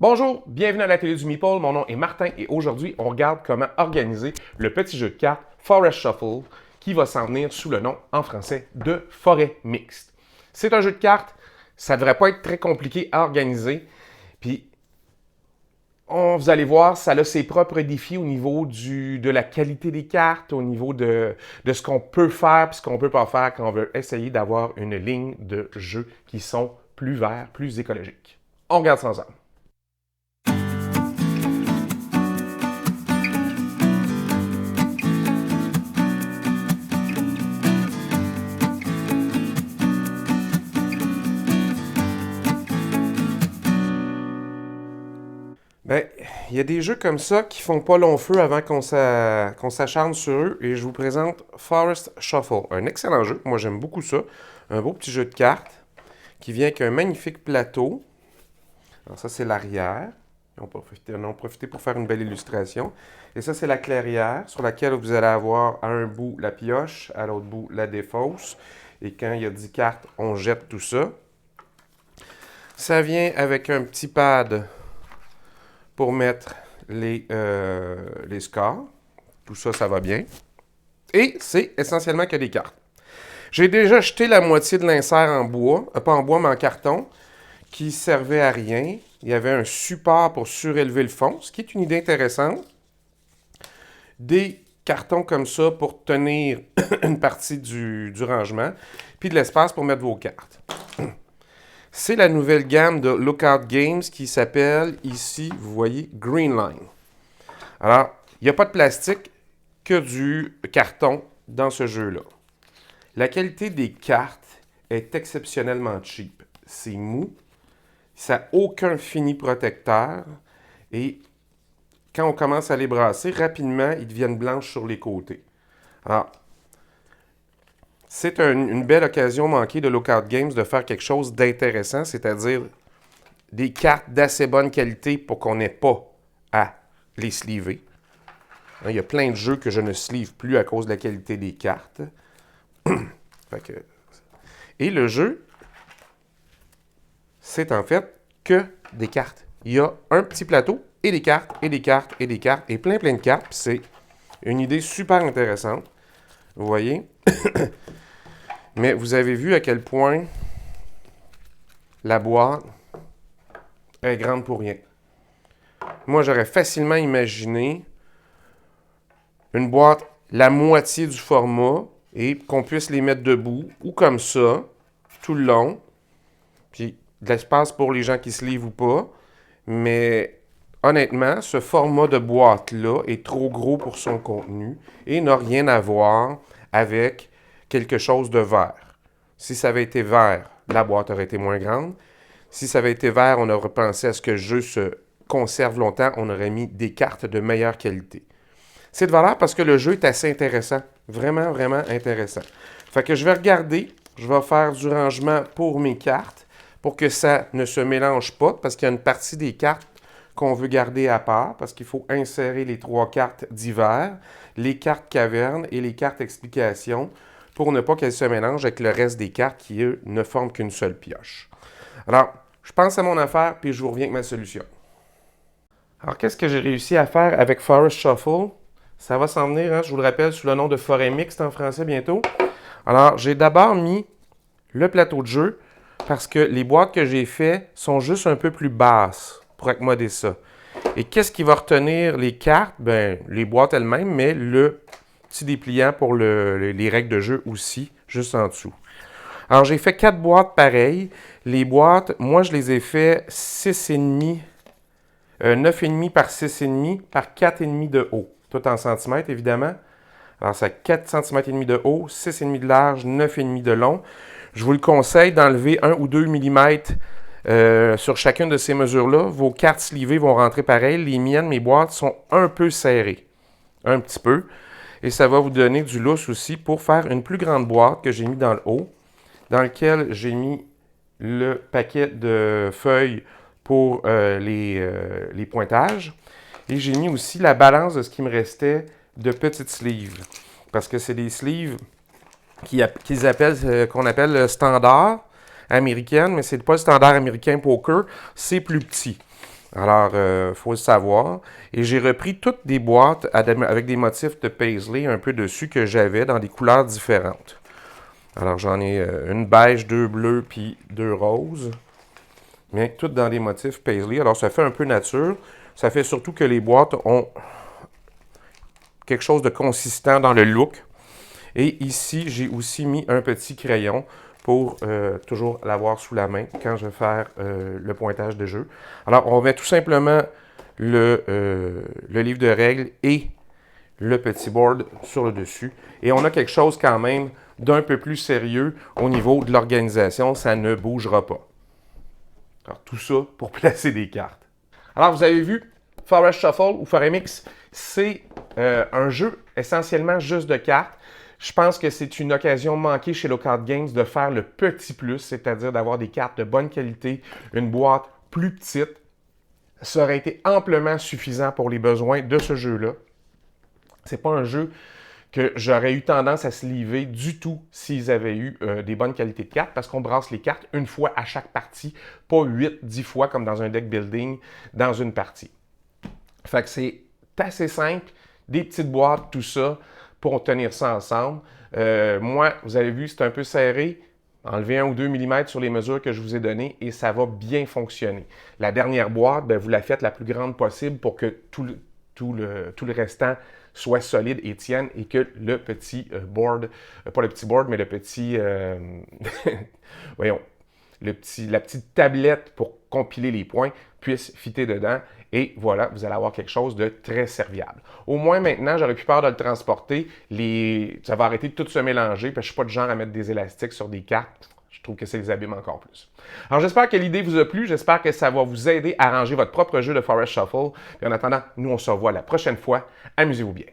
Bonjour, bienvenue à l'atelier du Meeple. Mon nom est Martin et aujourd'hui, on regarde comment organiser le petit jeu de cartes Forest Shuffle qui va s'en venir sous le nom en français de Forêt Mixte. C'est un jeu de cartes, ça ne devrait pas être très compliqué à organiser. Puis, vous allez voir, ça a ses propres défis au niveau de la qualité des cartes, au niveau de ce qu'on peut faire et ce qu'on ne peut pas faire quand on veut essayer d'avoir une ligne de jeu qui sont plus verts, plus écologiques. On regarde ça ensemble. Ben, il y a des jeux comme ça qui font pas long feu avant qu'on s'acharne sur eux et je vous présente Forest Shuffle, un excellent jeu. Moi, j'aime beaucoup ça. Un beau petit jeu de cartes qui vient avec un magnifique plateau. Alors ça, c'est l'arrière. On a profité pour faire une belle illustration. Et ça, c'est la clairière sur laquelle vous allez avoir à un bout la pioche, à l'autre bout la défausse. Et quand il y a 10 cartes, on jette tout ça. Ça vient avec un petit pad pour mettre les scores. Tout ça, ça va bien. Et c'est essentiellement que des cartes. J'ai déjà jeté la moitié de l'insert en bois, pas en bois, mais en carton, qui servait à rien. Il y avait un support pour surélever le fond, ce qui est une idée intéressante. Des cartons comme ça pour tenir une partie du rangement, puis de l'espace pour mettre vos cartes. C'est la nouvelle gamme de Lookout Games qui s'appelle ici, vous voyez, Green Line. Alors, il n'y a pas de plastique, que du carton dans ce jeu-là. La qualité des cartes est exceptionnellement cheap. C'est mou, ça n'a aucun fini protecteur et quand on commence à les brasser, rapidement, ils deviennent blanches sur les côtés. Alors, c'est une belle occasion manquée de Lookout Games de faire quelque chose d'intéressant, c'est-à-dire des cartes d'assez bonne qualité pour qu'on n'ait pas à les sleever. Il y a plein de jeux que je ne sleeve plus à cause de la qualité des cartes. Et le jeu, c'est en fait que des cartes. Il y a un petit plateau et des cartes, et des cartes, et des cartes, et plein de cartes. C'est une idée super intéressante. Vous voyez? Mais vous avez vu à quel point la boîte est grande pour rien. Moi, j'aurais facilement imaginé une boîte la moitié du format et qu'on puisse les mettre debout ou comme ça, tout le long. Puis de l'espace pour les gens qui se livrent ou pas. Mais honnêtement, ce format de boîte-là est trop gros pour son contenu et n'a rien à voir avec quelque chose de vert. Si ça avait été vert, la boîte aurait été moins grande. Si ça avait été vert, on aurait pensé à ce que le jeu se conserve longtemps. On aurait mis des cartes de meilleure qualité. C'est de valeur parce que le jeu est assez intéressant. Vraiment, vraiment intéressant. Fait que je vais regarder. Je vais faire du rangement pour mes cartes pour que ça ne se mélange pas parce qu'il y a une partie des cartes qu'on veut garder à part parce qu'il faut insérer les 3 cartes d'hiver, les cartes caverne et les cartes explication pour ne pas qu'elles se mélangent avec le reste des cartes qui, eux, ne forment qu'une seule pioche. Alors, je pense à mon affaire puis je vous reviens avec ma solution. Alors, qu'est-ce que j'ai réussi à faire avec Forest Shuffle? Ça va s'en venir, hein, je vous le rappelle, sous le nom de Forêt Mixte en français bientôt. Alors, j'ai d'abord mis le plateau de jeu parce que les boîtes que j'ai faites sont juste un peu plus basses pour accommoder ça. Et qu'est-ce qui va retenir les cartes? Ben, les boîtes elles-mêmes, mais le petit dépliant pour les règles de jeu aussi, juste en dessous. Alors, j'ai fait 4 boîtes pareilles. Les boîtes, moi, je les ai fait 6,5, 9,5 par 6,5 par 4,5 de haut. Tout en centimètres, évidemment. Alors, c'est 4 cm et demi de haut, 6,5 de large, 9,5 de long. Je vous le conseille d'enlever 1 ou 2 mm sur chacune de ces mesures-là. Vos cartes slivées vont rentrer pareil. Les miennes, mes boîtes, sont un peu serrées. Un petit peu. Et ça va vous donner du lousse aussi pour faire une plus grande boîte que j'ai mis dans le haut, dans laquelle j'ai mis le paquet de feuilles pour les pointages. Et j'ai mis aussi la balance de ce qui me restait de petites sleeves. Parce que c'est des sleeves qu'on appelle le standard américaine, mais c'est pas le standard américain poker, c'est plus petit. Alors, il faut le savoir. Et j'ai repris toutes des boîtes avec des motifs de paisley un peu dessus que j'avais dans des couleurs différentes. Alors, j'en ai une beige, deux bleus, puis deux roses. Mais toutes dans des motifs paisley. Alors, ça fait un peu nature. Ça fait surtout que les boîtes ont quelque chose de consistant dans le look. Et ici, j'ai aussi mis un petit crayon pour toujours l'avoir sous la main quand je vais faire le pointage de jeu. Alors, on met tout simplement le livre de règles et le petit board sur le dessus. Et on a quelque chose quand même d'un peu plus sérieux au niveau de l'organisation. Ça ne bougera pas. Alors, tout ça pour placer des cartes. Alors, vous avez vu, Forest Shuffle ou Foremix, c'est un jeu essentiellement juste de cartes. Je pense que c'est une occasion manquée chez Lockout Games de faire le petit plus, c'est-à-dire d'avoir des cartes de bonne qualité, une boîte plus petite. Ça aurait été amplement suffisant pour les besoins de ce jeu-là. C'est pas un jeu que j'aurais eu tendance à se livrer du tout s'ils avaient eu des bonnes qualités de cartes, parce qu'on brasse les cartes une fois à chaque partie, pas 8-10 fois comme dans un deck building dans une partie. Fait que c'est assez simple, des petites boîtes, tout ça, pour tenir ça ensemble. Moi, vous avez vu, c'est un peu serré. Enlevez 1 ou 2 mm sur les mesures que je vous ai données et ça va bien fonctionner. La dernière boîte, bien, vous la faites la plus grande possible pour que tout le restant soit solide et tienne et que le petit board, pas le petit board, mais le petit, voyons, la petite tablette pour compiler les points puisse fitter dedans. Et voilà, vous allez avoir quelque chose de très serviable. Au moins maintenant, j'aurais plus peur de le transporter. Ça va arrêter de tout se mélanger, parce que je ne suis pas du genre à mettre des élastiques sur des cartes. Je trouve que ça les abîme encore plus. Alors j'espère que l'idée vous a plu. J'espère que ça va vous aider à ranger votre propre jeu de Forest Shuffle. Et en attendant, nous on se revoit la prochaine fois. Amusez-vous bien.